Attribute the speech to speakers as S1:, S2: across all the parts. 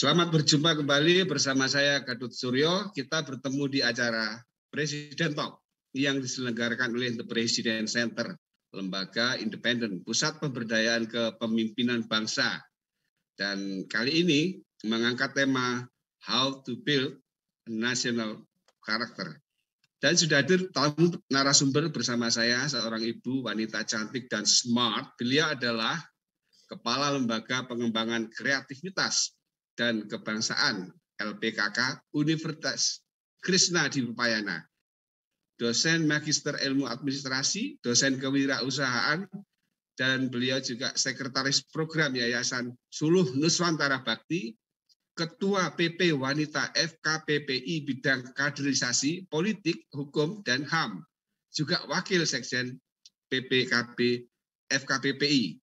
S1: Selamat berjumpa kembali bersama saya Gatot Suryo. Kita bertemu di acara Presiden Talk yang diselenggarakan oleh The President Center, lembaga independen pusat pemberdayaan kepemimpinan bangsa. Dan kali ini mengangkat tema How to Build a National Character. Dan sudah hadir tamu narasumber bersama saya, seorang ibu wanita cantik dan smart. Beliau adalah Kepala Lembaga Pengembangan Kreativitas dan Kebangsaan LPKK Universitas Krishna di Upayana, dosen magister ilmu administrasi, dosen kewirausahaan, dan beliau juga sekretaris program Yayasan Suluh Nuswantara Bakti, ketua PP Wanita FKPPI bidang kaderisasi, politik, hukum, dan HAM, juga wakil sekjen PPKB FKPPI.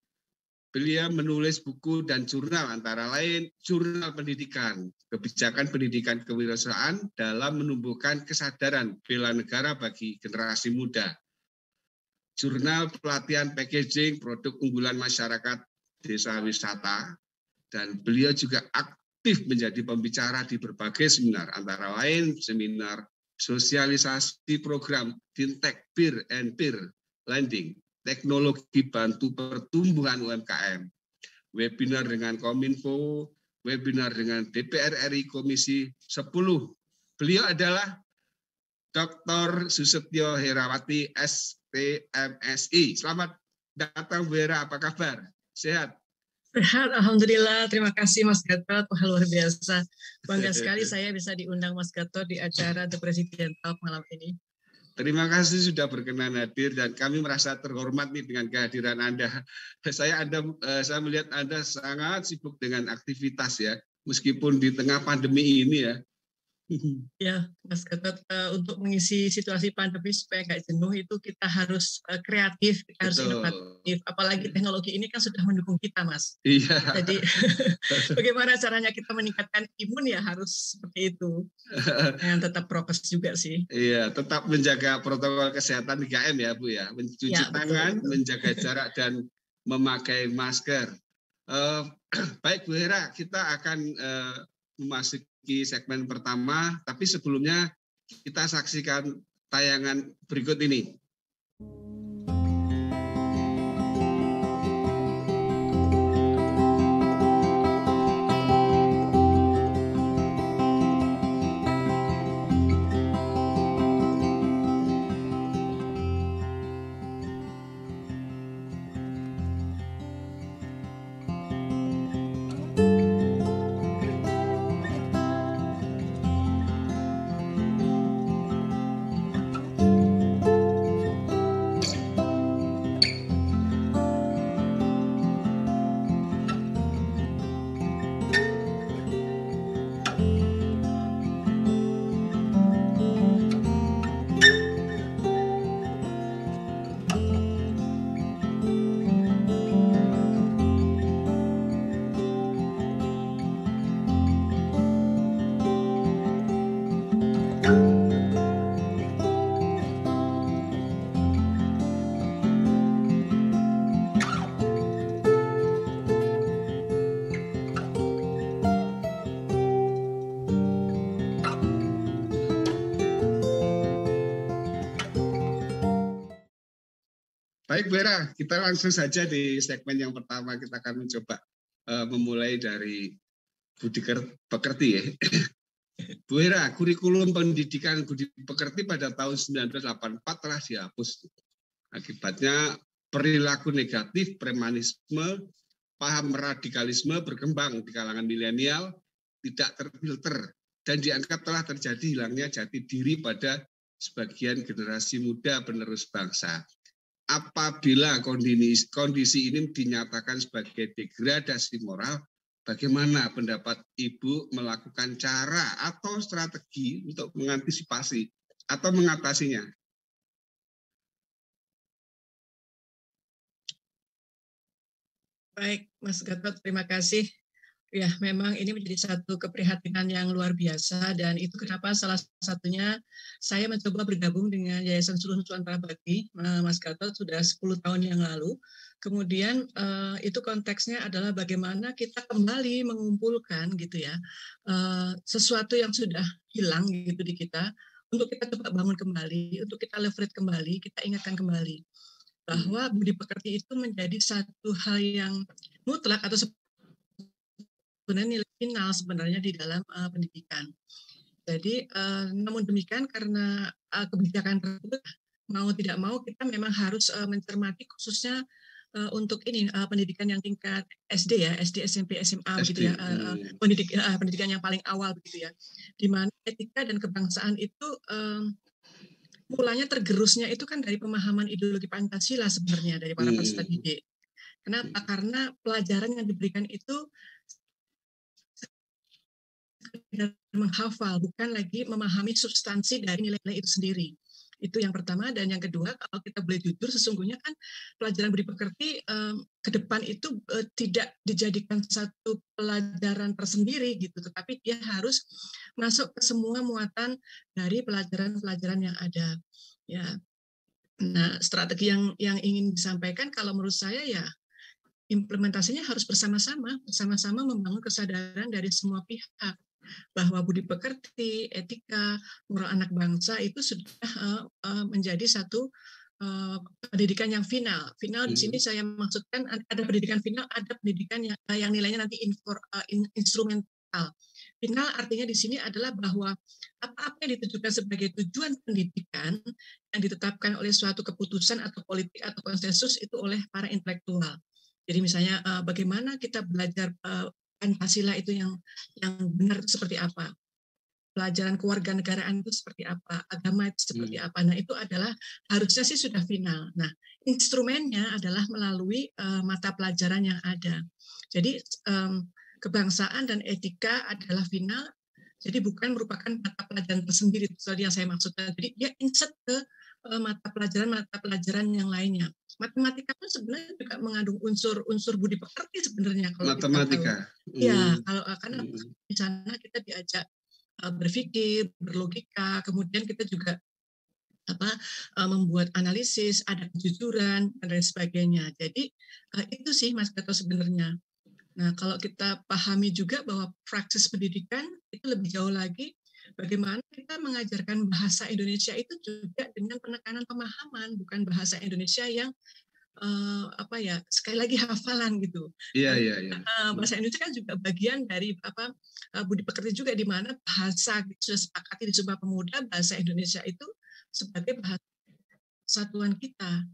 S1: Beliau menulis buku dan jurnal, antara lain Jurnal Pendidikan, Kebijakan Pendidikan Kewirausahaan dalam menumbuhkan kesadaran bela negara bagi generasi muda. Jurnal Pelatihan Packaging Produk Unggulan Masyarakat Desa Wisata, dan beliau juga aktif menjadi pembicara di berbagai seminar, antara lain seminar sosialisasi program Fintech Peer and Peer Lending, teknologi bantu pertumbuhan UMKM, webinar dengan Kominfo, webinar dengan DPR RI Komisi 10. Beliau adalah Dr. Susetyo Herawati, STMSI. Selamat datang Bu Hera, apa kabar? Sehat?
S2: Sehat, Alhamdulillah. Terima kasih Mas Gatot. Wah, luar biasa. Bangga sekali saya bisa diundang Mas Gatot di acara The President Talk malam ini.
S1: Terima kasih sudah berkenan hadir dan kami merasa terhormat nih dengan kehadiran Anda. Saya melihat Anda sangat sibuk dengan aktivitas ya, meskipun di tengah pandemi ini ya.
S2: Ya, Mas Gatot, untuk mengisi situasi pandemi supaya nggak jenuh itu kita harus kreatif, kita harus inovatif. Apalagi teknologi ini kan sudah mendukung kita, Mas.
S1: Iya.
S2: Jadi bagaimana caranya kita meningkatkan imun ya harus seperti itu. Dan tetap prokes juga sih.
S1: Iya, tetap menjaga protokol kesehatan 3M ya Bu ya. Mencuci tangan, betul. Menjaga jarak dan memakai masker. Baik Bu Hera, kita akan memasuki segmen pertama, tapi sebelumnya kita saksikan tayangan berikut ini. Baik Bu Hera, kita langsung saja di segmen yang pertama. Kita akan mencoba memulai dari budi pekerti ya. Bu Hera, kurikulum pendidikan budi pekerti pada tahun 1984 telah dihapus. Akibatnya perilaku negatif, premanisme, paham radikalisme berkembang di kalangan milenial, tidak terfilter, dan dianggap telah terjadi hilangnya jati diri pada sebagian generasi muda penerus bangsa. Apabila kondisi ini dinyatakan sebagai degradasi moral, bagaimana pendapat Ibu melakukan cara atau strategi untuk mengantisipasi atau mengatasinya?
S2: Baik, Mas Gatot, terima kasih. Ya, memang ini menjadi satu keprihatinan yang luar biasa, dan itu kenapa salah satunya saya mencoba bergabung dengan Yayasan Suluh Nusantara Bakti, Mas Gatot, sudah 10 tahun yang lalu. Kemudian itu konteksnya adalah bagaimana kita kembali mengumpulkan gitu ya, sesuatu yang sudah hilang gitu di kita, untuk kita coba bangun kembali, untuk kita leverage kembali, kita ingatkan kembali bahwa budi pekerti itu menjadi satu hal yang mutlak atau sebenarnya nilai final sebenarnya di dalam pendidikan. Jadi namun demikian karena kebijakan tersebut mau tidak mau kita memang harus mencermati khususnya untuk ini pendidikan yang tingkat SD ya, SD, SMP, SMA begitu ya, pendidikan yang paling awal begitu ya, di mana etika dan kebangsaan itu mulanya tergerusnya itu kan dari pemahaman ideologi Pancasila sebenarnya dari para peserta didik. Kenapa? Karena pelajaran yang diberikan itu menghafal, bukan lagi memahami substansi dari nilai-nilai itu sendiri. Itu yang pertama. Dan yang kedua, kalau kita boleh jujur, sesungguhnya kan pelajaran budi pekerti ke depan itu tidak dijadikan satu pelajaran tersendiri gitu, tetapi dia harus masuk ke semua muatan dari pelajaran-pelajaran yang ada. Ya. Nah, strategi yang ingin disampaikan kalau menurut saya ya implementasinya harus bersama-sama membangun kesadaran dari semua pihak bahwa budi pekerti, etika, moral anak bangsa itu sudah menjadi satu pendidikan yang final. Final di sini saya maksudkan ada pendidikan final, ada pendidikan yang nilainya nanti instrumental. Final artinya di sini adalah bahwa apa-apa yang ditujukan sebagai tujuan pendidikan yang ditetapkan oleh suatu keputusan atau politik atau konsensus itu oleh para intelektual. Jadi misalnya bagaimana kita belajar Pancasila itu yang benar seperti apa, pelajaran kewarganegaraan itu seperti apa, agama itu seperti apa. Nah itu adalah harusnya sih sudah final. Nah instrumennya adalah melalui mata pelajaran yang ada. Jadi kebangsaan dan etika adalah final. Jadi bukan merupakan mata pelajaran tersendiri, itu tadi yang saya maksudkan. Jadi dia insert ke mata pelajaran yang lainnya. Matematika pun sebenarnya juga mengandung unsur budi pekerti sebenarnya kalau
S1: matematika.
S2: Kita tahu. Ya, kalau karena di sana kita diajak berpikir, berlogika, kemudian kita juga membuat analisis, ada kejujuran dan lain sebagainya. Jadi itu sih Mas Gatot sebenarnya. Nah, kalau kita pahami juga bahwa praksis pendidikan itu lebih jauh lagi, bagaimana kita mengajarkan bahasa Indonesia itu juga dengan penekanan pemahaman, bukan bahasa Indonesia yang sekali lagi hafalan gitu.
S1: Iya.
S2: Bahasa Indonesia kan juga bagian dari budi pekerti juga, di mana bahasa sudah sepakati di Sumpah Pemuda, bahasa Indonesia itu sebagai bahasa satuan kita.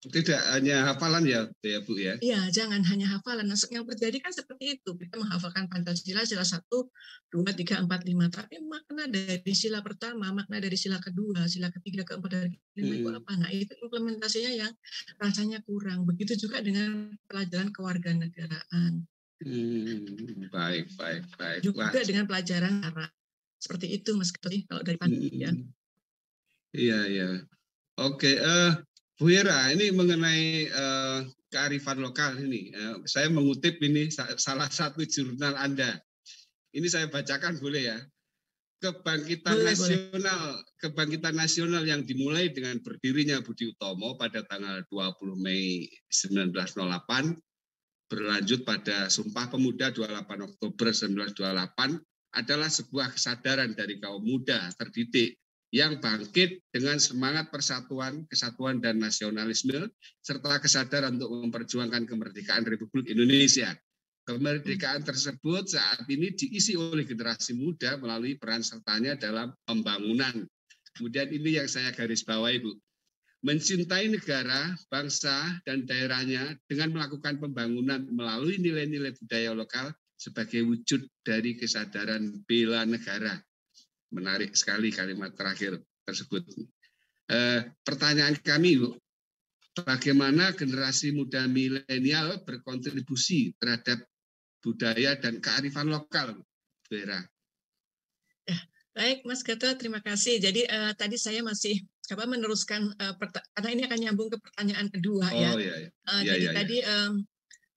S1: Tidak hanya hafalan ya Bu ya?
S2: Iya, jangan hanya hafalan. Nah, yang terjadi kan seperti itu. Kita menghafalkan Pancasila sila 1, 2, 3, 4, 5. Tapi makna dari sila pertama, makna dari sila kedua, sila ketiga, keempat, dari kelima itu apa? Nah, itu implementasinya yang rasanya kurang. Begitu juga dengan pelajaran kewarganegaraan.
S1: Baik.
S2: Juga dengan pelajaran cara. Seperti itu Mas Ketri, kalau dari Pancasila.
S1: Iya. Oke, Bu Hera, ini mengenai kearifan lokal ini. Saya mengutip ini salah satu jurnal Anda. Ini saya bacakan boleh ya? Kebangkitan nasional yang dimulai dengan berdirinya Budi Utomo pada tanggal 20 Mei 1908, berlanjut pada Sumpah Pemuda 28 Oktober 1928, adalah sebuah kesadaran dari kaum muda terdidik yang bangkit dengan semangat persatuan, kesatuan dan nasionalisme, serta kesadaran untuk memperjuangkan kemerdekaan Republik Indonesia. Kemerdekaan tersebut saat ini diisi oleh generasi muda melalui peran sertanya dalam pembangunan. Kemudian ini yang saya garis bawahi, Bu. Mencintai negara, bangsa, dan daerahnya dengan melakukan pembangunan melalui nilai-nilai budaya lokal sebagai wujud dari kesadaran bela negara. Menarik sekali kalimat terakhir tersebut. Pertanyaan kami, Bu, bagaimana generasi muda milenial berkontribusi terhadap budaya dan kearifan lokal, Vera?
S2: Baik, Mas Gatot, terima kasih. Jadi tadi saya masih meneruskan, karena ini akan nyambung ke pertanyaan kedua ya.
S1: Iya.
S2: Jadi tadi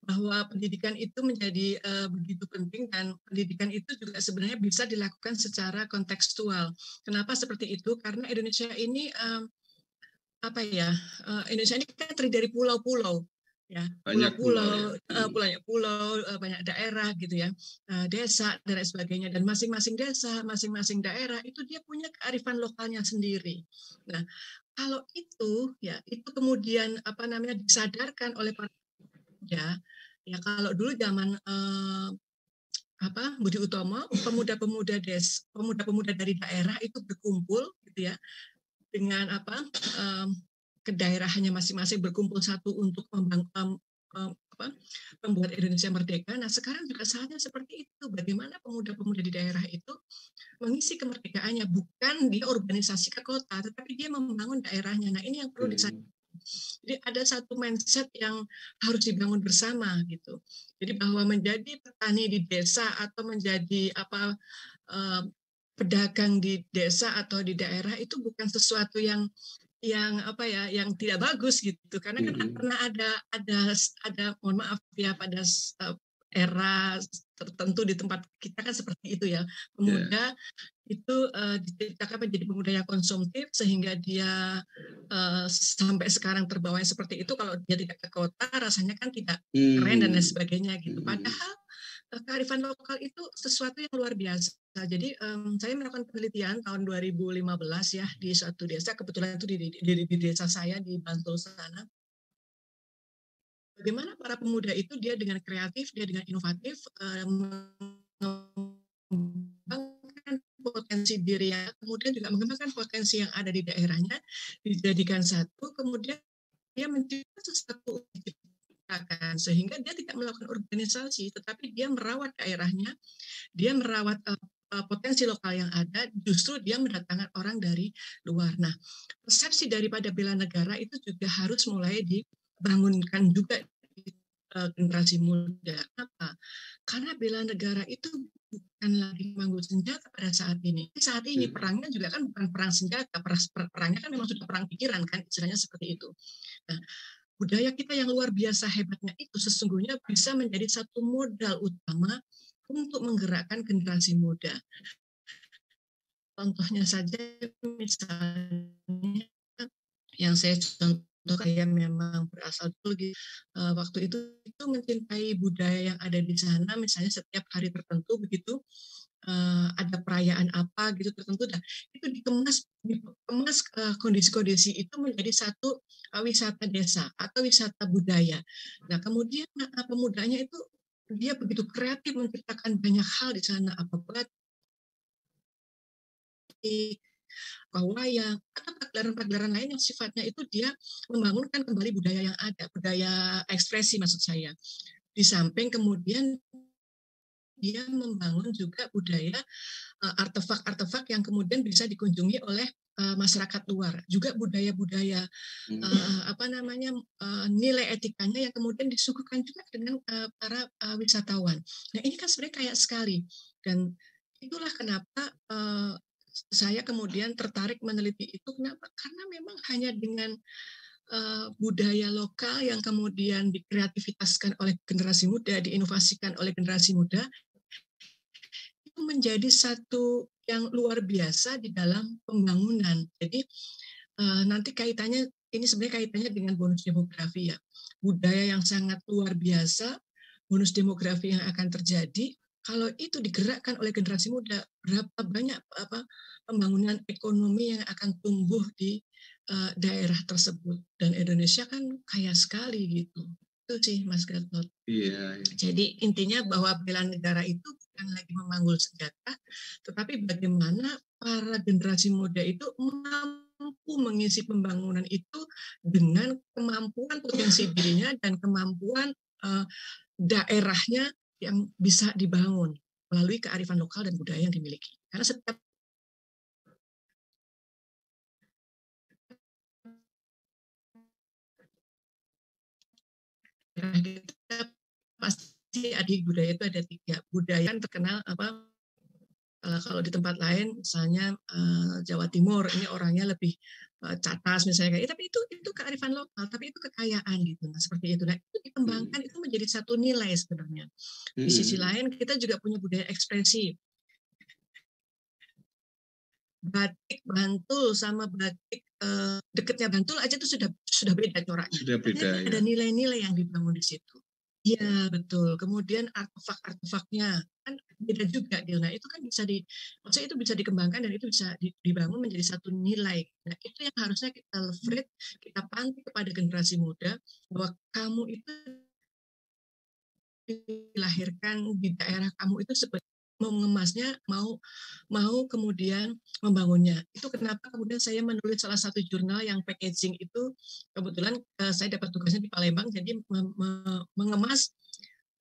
S2: bahwa pendidikan itu menjadi begitu penting, dan pendidikan itu juga sebenarnya bisa dilakukan secara kontekstual. Kenapa seperti itu? Karena Indonesia ini Indonesia ini kan terdiri dari pulau-pulau, ya,
S1: Banyak pulau ya.
S2: pulau-pulau, pulau, banyak daerah gitu ya, desa dan lain sebagainya, dan masing-masing desa, masing-masing daerah itu dia punya kearifan lokalnya sendiri. Nah, kalau itu ya itu kemudian disadarkan oleh para pemuda, ya kalau dulu zaman Budi Utomo, pemuda-pemuda dari daerah itu berkumpul gitu ya, dengan ke daerahnya masing-masing, berkumpul satu untuk membuat Indonesia merdeka. Nah, sekarang juga saatnya seperti itu. Bagaimana pemuda-pemuda di daerah itu mengisi kemerdekaannya, bukan dia organisasi ke kota, tetapi dia membangun daerahnya. Nah, ini yang perlu disadari. Jadi ada satu mindset yang harus dibangun bersama gitu. Jadi bahwa menjadi petani di desa atau menjadi pedagang di desa atau di daerah itu bukan sesuatu yang tidak bagus gitu, karena kan pernah ada mohon maaf ya, pada era tertentu di tempat kita kan seperti itu ya, pemuda itu diciptakan menjadi pemuda yang konsumtif sehingga dia sampai sekarang terbawa seperti itu. Kalau dia tidak ke kota rasanya kan tidak keren dan lain sebagainya gitu, padahal kearifan lokal itu sesuatu yang luar biasa. Jadi saya melakukan penelitian tahun 2015 ya di suatu desa, kebetulan itu di desa saya di Bantul sana. Bagaimana para pemuda itu dia dengan kreatif, dia dengan inovatif mengembangkan potensi dirinya, kemudian juga mengembangkan potensi yang ada di daerahnya, dijadikan satu, kemudian dia mencipta sesuatu sehingga dia tidak melakukan organisasi, tetapi dia merawat daerahnya, dia merawat potensi lokal yang ada, justru dia mendatangkan orang dari luar. Nah, persepsi daripada bela negara itu juga harus mulai dibangunkan juga di generasi muda. Kenapa? Karena bela negara itu bukan lagi memanggul senjata pada saat ini. Saat ini perangnya juga kan bukan perang senjata, perangnya kan memang sudah perang pikiran kan, istilahnya seperti itu. Nah, budaya kita yang luar biasa hebatnya itu sesungguhnya bisa menjadi satu modal utama untuk menggerakkan generasi muda. Contohnya saja misalnya yang saya contoh kayak memang berasal dulu waktu itu mencintai budaya yang ada di sana, misalnya setiap hari tertentu begitu ada perayaan apa gitu tertentu, dan itu dikemas kondisi-kondisi itu menjadi satu wisata desa atau wisata budaya. Nah, kemudian pemudanya itu dia begitu kreatif menciptakan banyak hal di sana, apa wayang atau pagelaran-pagelaran lain yang sifatnya itu dia membangunkan kembali budaya yang ada, budaya ekspresi maksud saya. Di samping kemudian dia membangun juga budaya artefak-artefak yang kemudian bisa dikunjungi oleh masyarakat luar, juga budaya-budaya nilai etikanya yang kemudian disuguhkan juga dengan para wisatawan. Nah, ini kan sebenarnya kaya sekali, dan itulah kenapa saya kemudian tertarik meneliti itu. Kenapa? Karena memang hanya dengan budaya lokal yang kemudian dikreativitaskan oleh generasi muda, diinovasikan oleh generasi muda, itu menjadi satu yang luar biasa di dalam pembangunan. Jadi nanti kaitannya, ini sebenarnya kaitannya dengan bonus demografi ya. Budaya yang sangat luar biasa, bonus demografi yang akan terjadi, kalau itu digerakkan oleh generasi muda, berapa banyak pembangunan ekonomi yang akan tumbuh di daerah tersebut. Dan Indonesia kan kaya sekali gitu. Itu sih Mas Gatot.
S1: Iya.
S2: Jadi intinya bahwa bela negara itu bukan lagi memanggul senjata, tetapi bagaimana para generasi muda itu mampu mengisi pembangunan itu dengan kemampuan potensi dirinya dan kemampuan daerahnya yang bisa dibangun melalui kearifan lokal dan budaya yang dimiliki. Karena setiap kita pasti budaya itu ada 3. Budaya yang terkenal Kalau di tempat lain, misalnya Jawa Timur, ini orangnya lebih catas misalnya, tapi itu kearifan lokal, tapi itu kekayaan gitu. Nah seperti itu. Nah itu dikembangkan, itu menjadi satu nilai sebenarnya. Di sisi lain kita juga punya budaya ekspresi. Batik Bantul sama batik dekatnya Bantul aja itu sudah beda coraknya.
S1: Sudah beda,
S2: ada nilai-nilai yang dibangun di situ. Iya betul. Kemudian artefak-artefaknya kan beda juga. Nah itu kan maksudnya itu bisa dikembangkan dan itu bisa dibangun menjadi satu nilai. Nah itu yang harusnya kita leverage, kita panti kepada generasi muda bahwa kamu itu dilahirkan di daerah kamu itu seperti mau mengemasnya, mau kemudian membangunnya. Itu kenapa kemudian saya menulis salah satu jurnal yang packaging itu, kebetulan saya dapat tugasnya di Palembang, jadi mengemas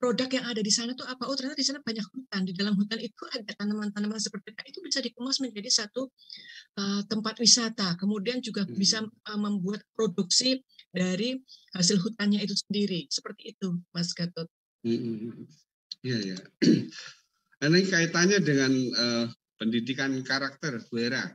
S2: produk yang ada di sana tuh apa? Oh ternyata di sana banyak hutan. Di dalam hutan itu ada tanaman-tanaman seperti itu bisa dikemas menjadi satu tempat wisata. Kemudian juga bisa membuat produksi dari hasil hutannya itu sendiri. Seperti itu, Mas Gatot.
S1: Iya, ya. Ini kaitannya dengan pendidikan karakter, Bu Hera.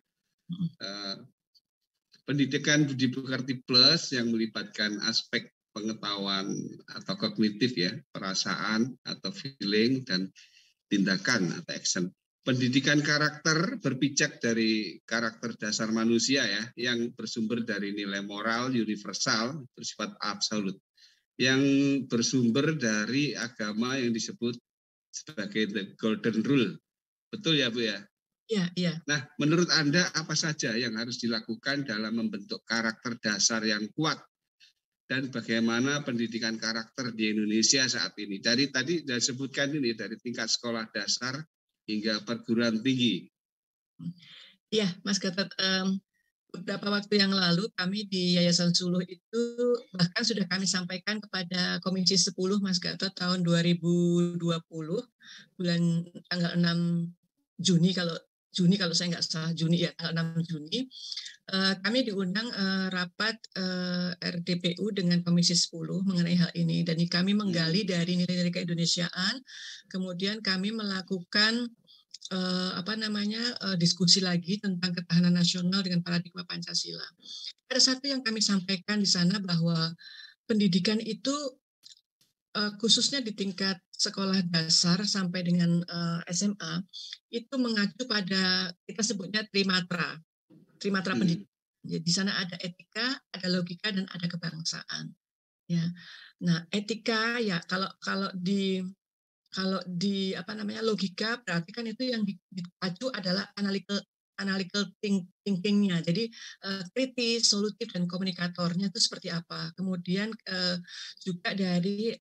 S1: Pendidikan budi pekerti plus yang melibatkan aspek pengetahuan atau kognitif ya, perasaan atau feeling dan tindakan atau action. Pendidikan karakter berpijak dari karakter dasar manusia ya, yang bersumber dari nilai moral universal bersifat absolut, yang bersumber dari agama yang disebut sebagai the golden rule. Betul ya Bu ya?
S2: Iya, iya.
S1: Nah, menurut Anda apa saja yang harus dilakukan dalam membentuk karakter dasar yang kuat dan bagaimana pendidikan karakter di Indonesia saat ini? Dari tadi sudah disebutkan ini dari tingkat sekolah dasar hingga perguruan tinggi.
S2: Iya, Mas Gatot. Beberapa waktu yang lalu kami di Yayasan Suluh itu bahkan sudah kami sampaikan kepada Komisi 10 Mas Gatot tahun 2020 bulan tanggal 6 Juni kalau saya nggak salah Juni ya tanggal 6 Juni kami diundang rapat RDPU dengan Komisi 10 mengenai hal ini dan kami menggali dari nilai-nilai keindonesiaan, kemudian kami melakukan diskusi lagi tentang ketahanan nasional dengan paradigma Pancasila. Ada satu yang kami sampaikan di sana bahwa pendidikan itu khususnya di tingkat sekolah dasar sampai dengan SMA itu mengacu pada kita sebutnya trimatra pendidikan. Jadi di sana ada etika, ada logika dan ada kebangsaan. Ya. Nah, etika ya kalau di logika berarti kan itu yang dipacu adalah analytical thinking-nya. Jadi kritis, solutif dan komunikatornya itu seperti apa. Kemudian juga dari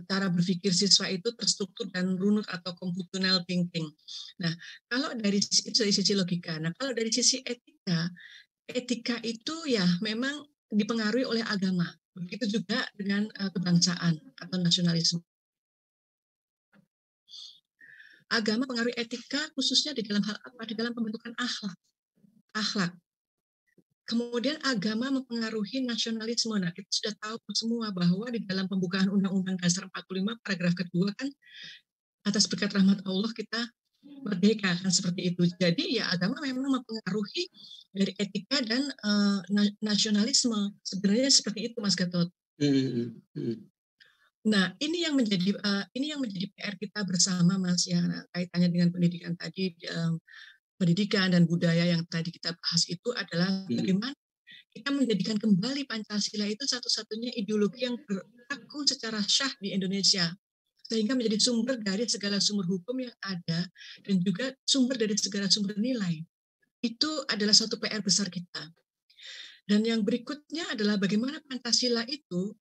S2: cara berpikir siswa itu terstruktur dan runut atau computational thinking. Nah, kalau dari sisi logika. Nah, kalau dari sisi etika itu ya memang dipengaruhi oleh agama. Begitu juga dengan kebangsaan atau nasionalisme. Agama pengaruh etika khususnya di dalam hal apa? Di dalam pembentukan akhlak. Kemudian agama mempengaruhi nasionalisme. Nah, kita sudah tahu semua bahwa di dalam pembukaan Undang-Undang Dasar 45 paragraf kedua kan atas berkat rahmat Allah kita merdeka kan seperti itu. Jadi ya agama memang mempengaruhi dari etika dan nasionalisme. Sebenarnya seperti itu Mas Gatot. Nah, ini yang menjadi PR kita bersama, Mas, ya kaitannya dengan pendidikan tadi, pendidikan dan budaya yang tadi kita bahas itu adalah bagaimana kita menjadikan kembali Pancasila itu satu-satunya ideologi yang berlaku secara syah di Indonesia, sehingga menjadi sumber dari segala sumber hukum yang ada dan juga sumber dari segala sumber nilai. Itu adalah satu PR besar kita. Dan yang berikutnya adalah bagaimana Pancasila itu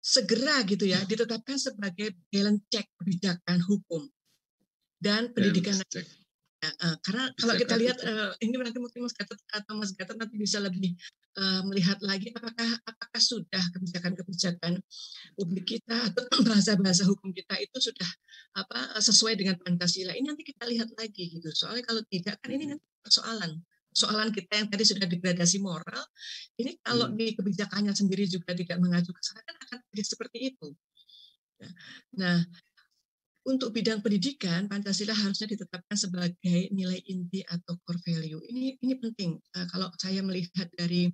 S2: segera gitu ya ditetapkan sebagai balance check kebijakan hukum dan pendidikan. Karena kalau kita lihat ini nanti mungkin Mas Gatot nanti bisa lebih melihat lagi apakah sudah kebijakan-kebijakan publik kita atau bahasa-bahasa hukum kita itu sudah sesuai dengan Pancasila. Ini nanti kita lihat lagi gitu. Soalnya kalau tidak kan ini nanti persoalan kita yang tadi sudah degradasi moral, ini kalau di kebijakannya sendiri juga tidak mengacu ke sana kan akan jadi seperti itu. Nah, untuk bidang pendidikan, Pancasila harusnya ditetapkan sebagai nilai inti atau core value. Ini penting. Kalau saya melihat dari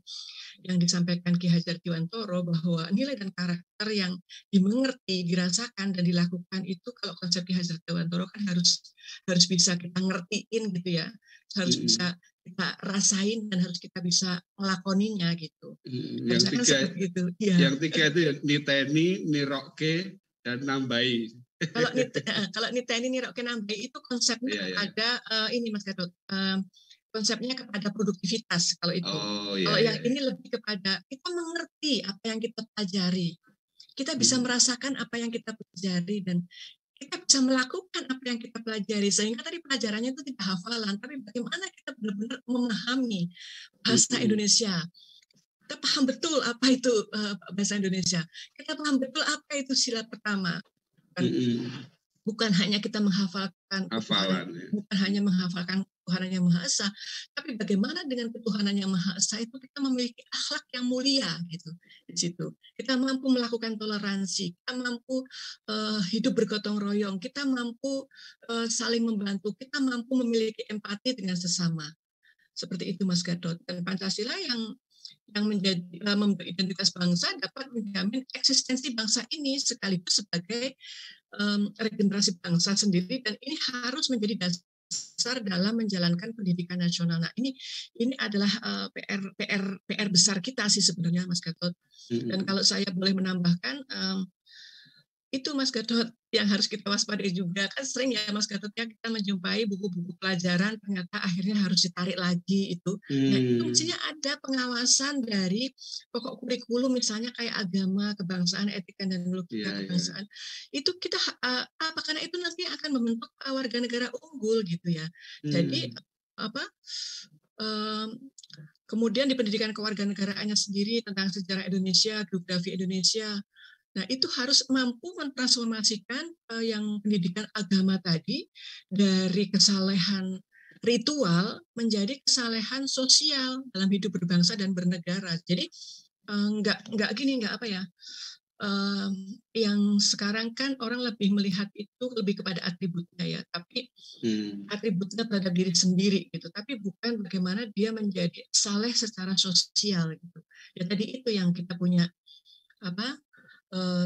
S2: yang disampaikan Ki Hajar Dewantoro bahwa nilai dan karakter yang dimengerti, dirasakan dan dilakukan itu, kalau konsep Ki Hajar Dewantoro kan harus bisa kita ngertiin gitu ya, harus bisa kita rasain dan harus kita bisa melakoninya gitu.
S1: Yang tiga,
S2: seperti itu. Ya.
S1: Yang tiga itu ya, niteni, niroke, dan nambahi.
S2: Kalau niteni, niroke, nambahi itu konsepnya kepada ini Mas Gatot. Konsepnya kepada produktivitas kalau itu. Kalau yang ini lebih kepada kita mengerti apa yang kita pelajari. Kita bisa merasakan apa yang kita pelajari dan kita bisa melakukan apa yang kita pelajari. Sehingga tadi pelajarannya itu tidak hafalan, tapi bagaimana kita benar-benar memahami bahasa Indonesia. Kita paham betul apa itu bahasa Indonesia. Kita paham betul apa itu sila pertama. Bukan hanya kita menghafalkan
S1: hafalan,
S2: bukan hanya menghafalkan Ketuhanan Yang Maha Esa, tapi bagaimana dengan Ketuhanan Yang Maha Esa itu kita memiliki akhlak yang mulia gitu di situ. Kita mampu melakukan toleransi, kita mampu hidup bergotong royong, kita mampu saling membantu, kita mampu memiliki empati dengan sesama. Seperti itu Mas Gatot. Dan Pancasila yang menjadi membentuk identitas bangsa dapat menjamin eksistensi bangsa ini sekaligus sebagai regenerasi bangsa sendiri, dan ini harus menjadi dasar dalam menjalankan pendidikan nasional. Nah, ini adalah PR besar kita sih sebenarnya Mas Gatot. Dan kalau saya boleh menambahkan, itu Mas Gatot yang harus kita waspadai juga. Kan sering ya Mas Gatot ya, kita menjumpai buku-buku pelajaran ternyata akhirnya harus ditarik lagi itu. Nah, itu mestinya ada pengawasan dari pokok kurikulum misalnya kayak agama, kebangsaan, etika dan logika kebangsaan. Itu kita karena itu nanti akan membentuk warga negara unggul gitu ya. Jadi kemudian di pendidikan kewarganegaraannya sendiri tentang sejarah Indonesia, geografi Indonesia. Nah, itu harus mampu mentransformasikan yang pendidikan agama tadi dari kesalehan ritual menjadi kesalehan sosial dalam hidup berbangsa dan bernegara. Jadi yang sekarang kan orang lebih melihat itu lebih kepada atributnya ya, tapi atributnya terhadap diri sendiri gitu, tapi bukan bagaimana dia menjadi saleh secara sosial gitu. Ya tadi itu yang kita punya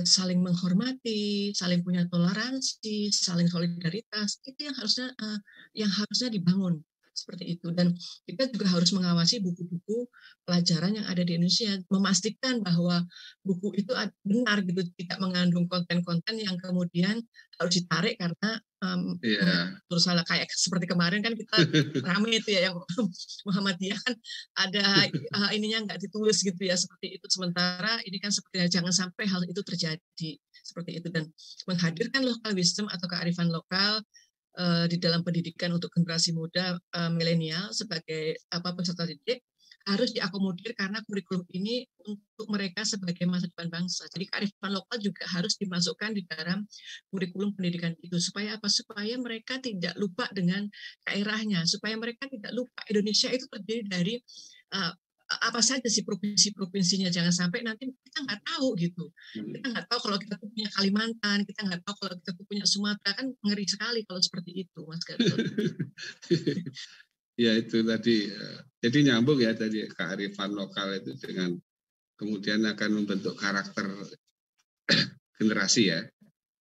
S2: saling menghormati, saling punya toleransi, saling solidaritas, itu yang harusnya dibangun seperti itu. Dan kita juga harus mengawasi buku-buku pelajaran yang ada di Indonesia, memastikan bahwa buku itu benar gitu, tidak mengandung konten-konten yang kemudian harus ditarik karena terus salah, kayak seperti kemarin kan kita rame itu ya, yang Muhammadiyah kan ada ininya nggak ditulis gitu ya, seperti itu. Sementara ini kan seperti jangan sampai hal itu terjadi seperti itu, dan menghadirkan local wisdom atau kearifan lokal di dalam pendidikan untuk generasi muda milenial sebagai peserta didik harus diakomodir karena kurikulum ini untuk mereka sebagai masa depan bangsa. Jadi kearifan lokal juga harus dimasukkan di dalam kurikulum pendidikan itu. Supaya apa? Supaya mereka tidak lupa dengan daerahnya. Supaya mereka tidak lupa Indonesia itu terdiri dari apa saja sih provinsi-provinsinya. Jangan sampai nanti kita nggak tahu gitu. Kita nggak tahu kalau kita punya Kalimantan, kita nggak tahu kalau kita punya Sumatera, kan ngeri sekali kalau seperti itu, Mas Gatot.
S1: Ya itu tadi, jadi nyambung ya tadi kearifan lokal itu dengan kemudian akan membentuk karakter generasi ya.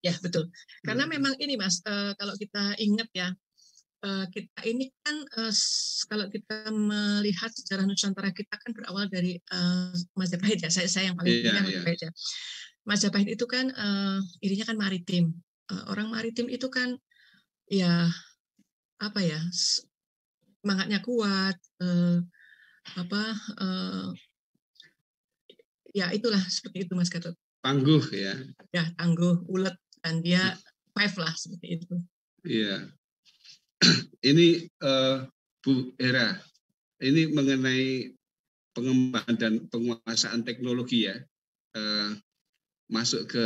S2: Ya betul, karena memang ini Mas, kalau kita ingat ya, kita ini kan kalau kita melihat sejarah Nusantara kita kan berawal dari Majapahit ya, saya yang paling ingat Majapahit ya. Majapahit itu kan ininya kan maritim, orang maritim itu kan ya semangatnya kuat, ya itulah seperti itu Mas Gatot.
S1: Tangguh ya.
S2: Ya tangguh, ulet, dan dia five lah seperti itu.
S1: Iya. Ini Bu Hera, ini mengenai pengembangan dan penguasaan teknologi ya, masuk ke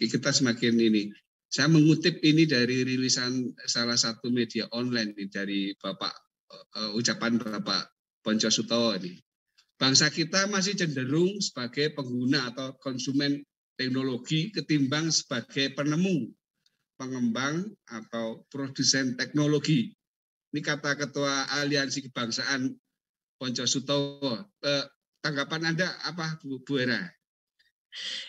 S1: kita semakin ini. Saya mengutip ini dari rilisan salah satu media online nih, dari ucapan Bapak Poncjo Sutowo ini. Bangsa kita masih cenderung sebagai pengguna atau konsumen teknologi ketimbang sebagai penemu pengembang atau produsen teknologi. Ini kata Ketua Aliansi Kebangsaan Ponco Sutowo. Tanggapan Anda apa, Bu Hera?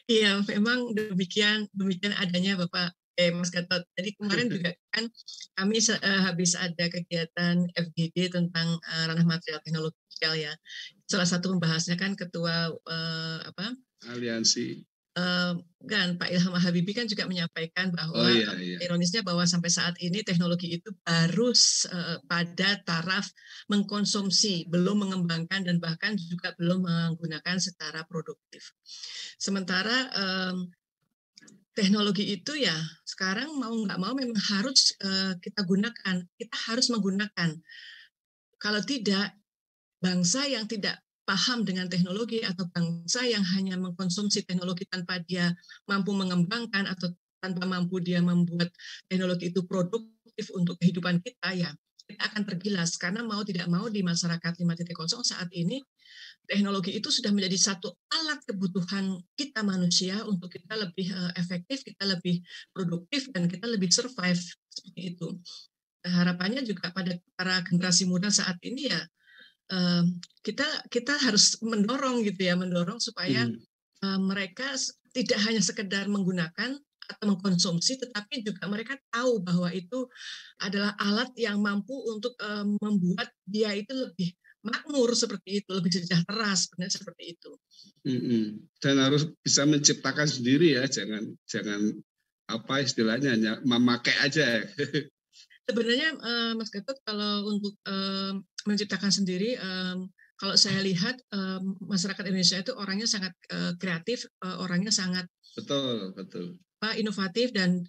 S2: Iya, memang demikian adanya Bapak Mas Gatot. Jadi kemarin juga kan kami habis ada kegiatan FGD tentang ranah material teknologi ya. Salah satu pembahasnya kan Ketua
S1: Aliansi.
S2: Kan Pak Ilham Habibie kan juga menyampaikan bahwa ironisnya bahwa sampai saat ini teknologi itu baru pada taraf mengkonsumsi, belum mengembangkan dan bahkan juga belum menggunakan secara produktif. Sementara teknologi itu ya sekarang mau nggak mau memang harus kita gunakan, kita harus menggunakan. Kalau tidak, bangsa yang tidak paham dengan teknologi atau bangsa yang hanya mengkonsumsi teknologi tanpa dia mampu mengembangkan atau tanpa mampu dia membuat teknologi itu produktif untuk kehidupan kita, ya kita akan tergilas. Karena mau tidak mau di masyarakat 5.0 saat ini teknologi itu sudah menjadi satu alat kebutuhan kita manusia untuk kita lebih efektif, kita lebih produktif, dan kita lebih survive seperti itu. Nah, harapannya juga pada para generasi muda saat ini ya kita harus mendorong gitu ya, mendorong supaya mereka tidak hanya sekedar menggunakan atau mengkonsumsi, tetapi juga mereka tahu bahwa itu adalah alat yang mampu untuk membuat dia itu lebih makmur seperti itu, lebih sejahtera sebenarnya seperti itu.
S1: Dan harus bisa menciptakan sendiri ya, jangan apa istilahnya hanya memakai aja.
S2: Sebenarnya Mas Gatot, kalau untuk menciptakan sendiri, kalau saya lihat masyarakat Indonesia itu orangnya sangat kreatif, orangnya sangat
S1: betul
S2: inovatif dan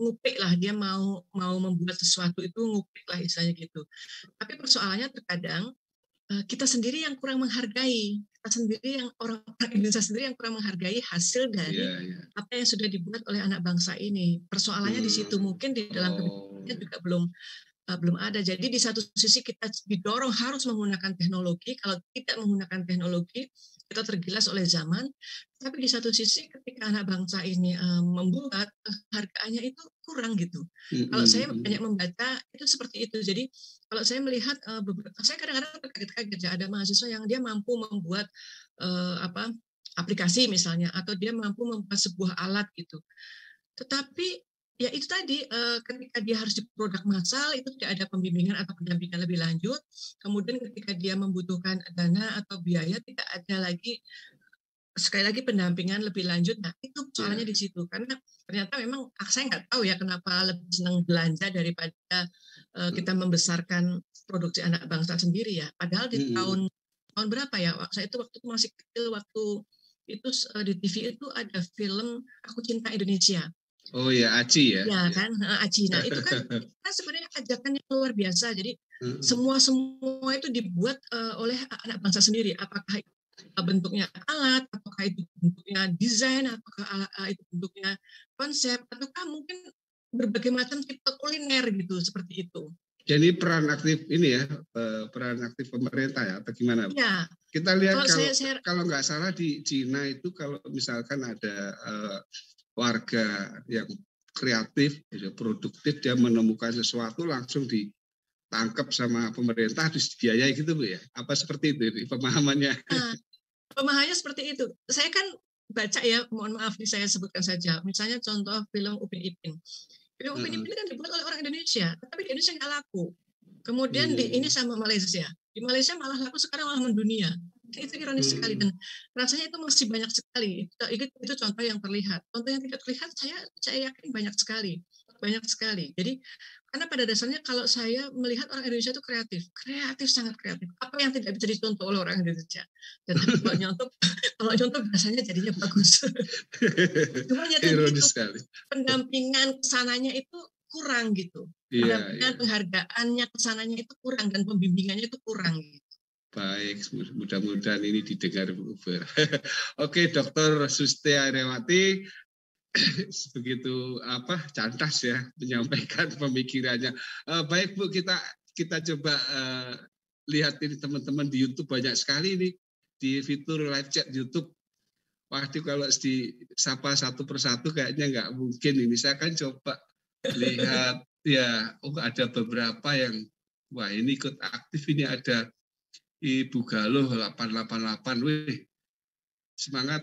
S2: ngupik lah, dia mau membuat sesuatu itu ngupik lah istilahnya gitu. Tapi persoalannya terkadang kita sendiri yang kurang menghargai, kita sendiri yang orang Indonesia sendiri yang kurang menghargai hasil dari apa yang sudah dibuat oleh anak bangsa ini. Persoalannya di situ, mungkin di dalam kebijakannya juga belum ada. Jadi di satu sisi kita didorong harus menggunakan teknologi. Kalau tidak menggunakan teknologi, kita tergilas oleh zaman. Tapi di satu sisi ketika anak bangsa ini membuat, harganya itu kurang gitu. Kalau saya banyak membaca itu seperti itu. Jadi kalau saya melihat saya kadang-kadang terkaget-kaget ya, ada mahasiswa yang dia mampu membuat aplikasi misalnya, atau dia mampu membuat sebuah alat gitu. Tetapi ya itu tadi, ketika dia harus di produk massal itu tidak ada pembimbingan atau pendampingan lebih lanjut. Kemudian ketika dia membutuhkan dana atau biaya, tidak ada lagi sekali lagi pendampingan lebih lanjut. Nah itu soalnya di situ, karena ternyata memang saya nggak tahu ya kenapa lebih senang belanja daripada kita membesarkan produksi anak bangsa sendiri ya. Padahal di tahun berapa ya? Saya itu waktu itu masih kecil, waktu itu di TV itu ada film Aku Cinta Indonesia.
S1: Oh ya, Aci ya.
S2: Ya kan, Aci. Nah itu kan sebenarnya ajakan yang luar biasa. Jadi semua itu dibuat oleh anak bangsa sendiri. Apakah itu bentuknya alat, apakah itu bentuknya desain, apakah itu bentuknya konsep, ataukah mungkin berbagai macam tipe kuliner gitu, seperti itu.
S1: Jadi peran aktif ini ya, peran aktif pemerintah ya, atau gimana?
S2: Ya.
S1: Kita lihat kalau nggak salah di Cina itu kalau misalkan ada warga yang kreatif, produktif, dia menemukan sesuatu langsung ditangkap sama pemerintah, terus dibiayai gitu Bu ya? Apa seperti itu pemahamannya?
S2: Pemahamannya seperti itu. Saya kan baca ya, mohon maaf saya sebutkan saja. Misalnya contoh film Upin Ipin. Film Upin Ipin kan dibuat oleh orang Indonesia, tapi di Indonesia nggak laku. Kemudian ini sama Malaysia. Di Malaysia malah laku, sekarang malah mendunia. Itu ironis sekali, dan rasanya itu masih banyak sekali. Itu contoh yang terlihat. Contoh yang tidak terlihat saya yakin banyak sekali. Jadi karena pada dasarnya kalau saya melihat orang Indonesia itu kreatif sangat kreatif. Apa yang tidak bisa dicontoh oleh orang Indonesia? Dan kalau nyontoh biasanya jadinya bagus. Cuma
S1: ironis sekali.
S2: Pendampingan kesananya itu kurang gitu. Penghargaannya kesananya itu kurang, dan pembimbingannya itu kurang gitu.
S1: Baik, mudah-mudahan ini didengar Bu. Oke, Dr. Susti Aryawati, begitu cantas ya menyampaikan pemikirannya. Baik Bu, kita coba lihat ini teman-teman di YouTube, banyak sekali ini di fitur live chat YouTube. Waduh, kalau disapa satu persatu kayaknya nggak mungkin ini. Saya akan coba lihat ya, ada beberapa yang wah ini ikut aktif, ini ada Ibu Galuh 888, wih semangat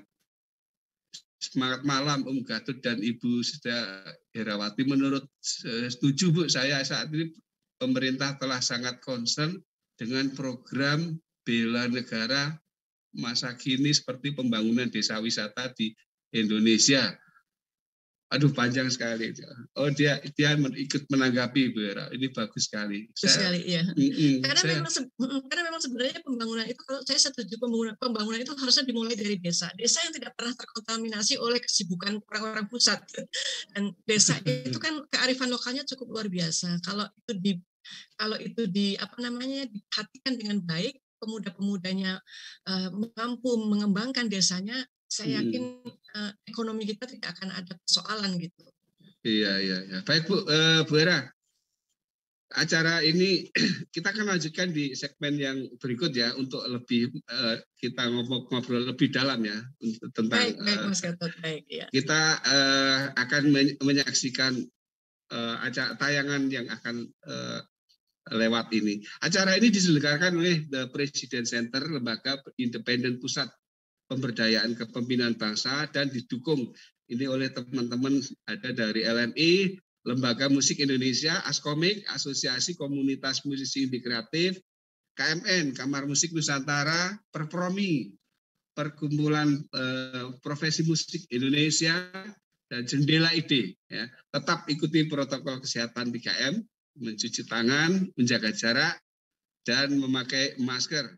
S1: malam Om Gatot dan Ibu Seda Herawati. Menurut setuju Bu, saya saat ini pemerintah telah sangat concern dengan program bela negara masa kini seperti pembangunan desa wisata di Indonesia. Aduh panjang sekali. Oh dia ikut menanggapi Bu Hera. Ini bagus sekali.
S2: Sekali ya. Karena memang sebenarnya pembangunan itu, kalau saya setuju, pembangunan itu harusnya dimulai dari desa. Desa yang tidak pernah terkontaminasi oleh kesibukan orang-orang pusat. Dan desa itu kan kearifan lokalnya cukup luar biasa. Kalau itu diperhatikan dengan baik, pemuda-pemudanya mampu mengembangkan desanya, saya yakin ekonomi kita tidak akan ada persoalan gitu.
S1: Iya. Baik Bu, Bu Hera, acara ini kita akan lanjutkan di segmen yang berikut ya, untuk lebih kita ngobrol lebih dalam ya tentang.
S2: Baik Mas Gatot, baik ya.
S1: Kita akan menyaksikan acara tayangan yang akan lewat ini. Acara ini diselenggarakan oleh The President Center, lembaga independen pusat pemberdayaan kepemimpinan bangsa, dan didukung ini oleh teman-teman ada dari LMI, Lembaga Musik Indonesia, Askomik, Asosiasi Komunitas Musisi Indie Kreatif, KMN, Kamar Musik Nusantara, Perpromi, Perkumpulan Profesi Musik Indonesia, dan Jendela ID. Ya. Tetap ikuti protokol kesehatan 3M, mencuci tangan, menjaga jarak, dan memakai masker.